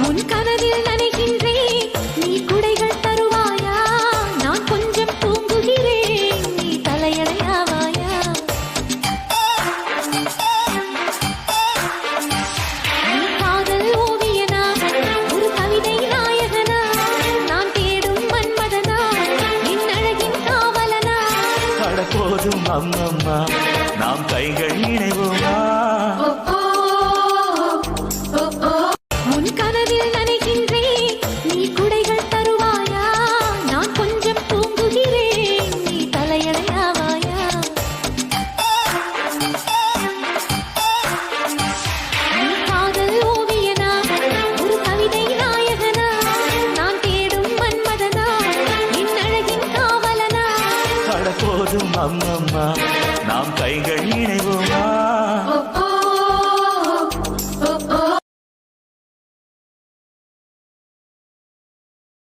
உன் கனவில் நனைகின்றேன், நீ குடைகள் தருவாயா? நான் கொஞ்சம் தூங்குகிறேன், நீ தலையணையாவாயா? நீ காதல் ஓவியனா, ஒரு கவிதை நாயகனா? நான் தேடும் மன்மதனா, என் அழகின் காவலனா? போதும் அம்மம்மா, நாம் கைகள் இணைவோமா? உன் கனவில் நனைகின்றேன், நீ குடைகள் தருவாயா? நான் கொஞ்சம் தூங்குகிறேன், நீ தலையணையாவாயா? நீ காதல் ஓவியனா, ஒரு கவிதை நாயகனா? நான் தேடும் மன்மதனா, என் அழகின் காவலனா? போதும் அம்மம்மா, நாம் கைகள் இணைவோமா?